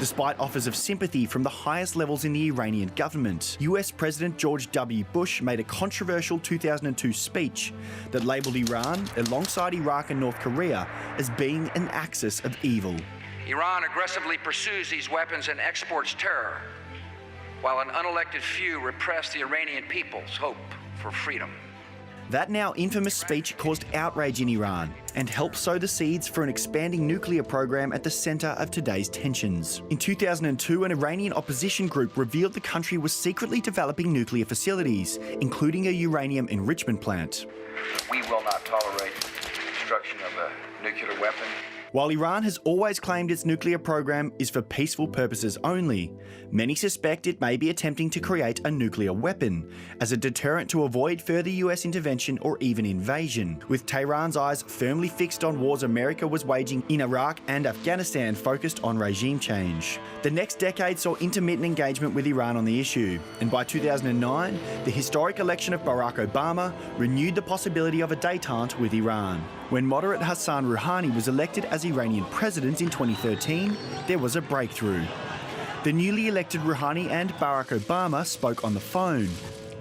Despite offers of sympathy from the highest levels in the Iranian government, US President George W. Bush made a controversial 2002 speech that labelled Iran, alongside Iraq and North Korea, as being an axis of evil. Iran aggressively pursues these weapons and exports terror, while an unelected few repress the Iranian people's hope for freedom. That now infamous speech caused outrage in Iran and helped sow the seeds for an expanding nuclear program at the centre of today's tensions. In 2002, an Iranian opposition group revealed the country was secretly developing nuclear facilities, including a uranium enrichment plant. We will not tolerate destruction of a nuclear weapon. While Iran has always claimed its nuclear program is for peaceful purposes only, many suspect it may be attempting to create a nuclear weapon as a deterrent to avoid further US intervention or even invasion, with Tehran's eyes firmly fixed on wars America was waging in Iraq and Afghanistan focused on regime change. The next decade saw intermittent engagement with Iran on the issue, and by 2009, the historic election of Barack Obama renewed the possibility of a détente with Iran. When moderate Hassan Rouhani was elected as Iranian president in 2013, there was a breakthrough. The newly elected Rouhani and Barack Obama spoke on the phone.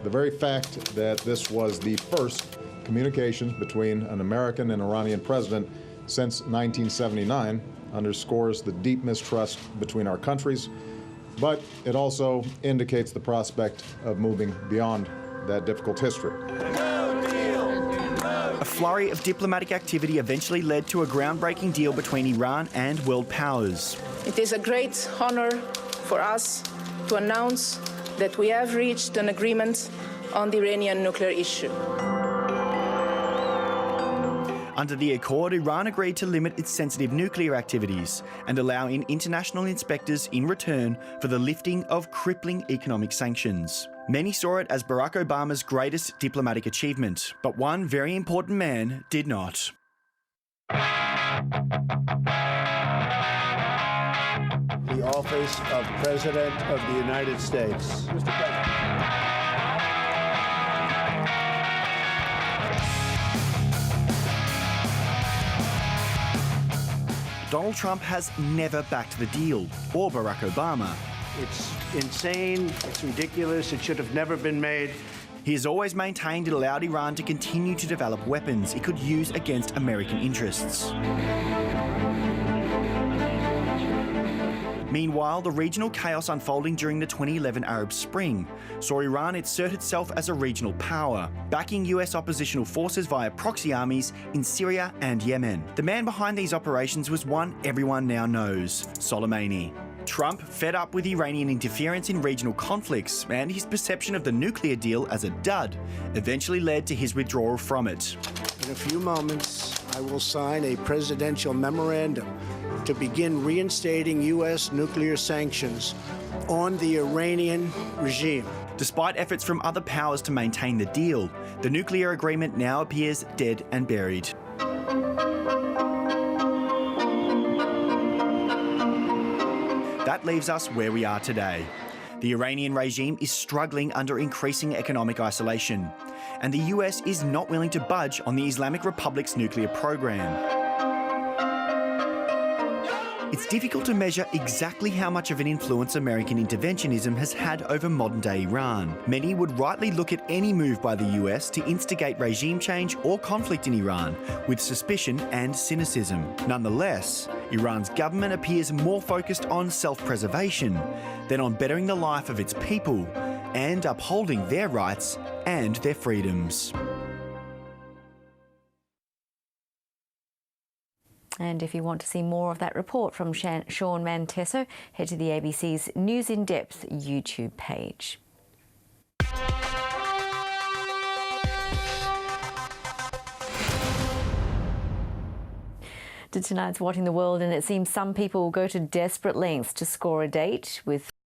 The very fact that this was the first communication between an American and Iranian president since 1979 underscores the deep mistrust between our countries, but it also indicates the prospect of moving beyond that difficult history. A flurry of diplomatic activity eventually led to a groundbreaking deal between Iran and world powers. It is a great honor for us to announce that we have reached an agreement on the Iranian nuclear issue. Under the accord, Iran agreed to limit its sensitive nuclear activities and allow in international inspectors in return for the lifting of crippling economic sanctions. Many saw it as Barack Obama's greatest diplomatic achievement, but one very important man did not. The office of President of the United States. Mr. President. Donald Trump has never backed the deal, or Barack Obama. It's insane, it's ridiculous, it should have never been made. He has always maintained it allowed Iran to continue to develop weapons it could use against American interests. Meanwhile, the regional chaos unfolding during the 2011 Arab Spring saw Iran assert itself as a regional power, backing US oppositional forces via proxy armies in Syria and Yemen. The man behind these operations was one everyone now knows: Soleimani. Trump, fed up with Iranian interference in regional conflicts and his perception of the nuclear deal as a dud, eventually led to his withdrawal from it. In a few moments, I will sign a presidential memorandum to begin reinstating U.S. nuclear sanctions on the Iranian regime. Despite efforts from other powers to maintain the deal, the nuclear agreement now appears dead and buried. That leaves us where we are today. The Iranian regime is struggling under increasing economic isolation, and the US is not willing to budge on the Islamic Republic's nuclear program. It's difficult to measure exactly how much of an influence American interventionism has had over modern-day Iran. Many would rightly look at any move by the US to instigate regime change or conflict in Iran with suspicion and cynicism. Nonetheless, Iran's government appears more focused on self-preservation than on bettering the life of its people and upholding their rights and their freedoms. And if you want to see more of that report from Sean Manteso, head to the ABC's News in Depth YouTube page. To tonight's Watching the World, and it seems some people will go to desperate lengths to score a date with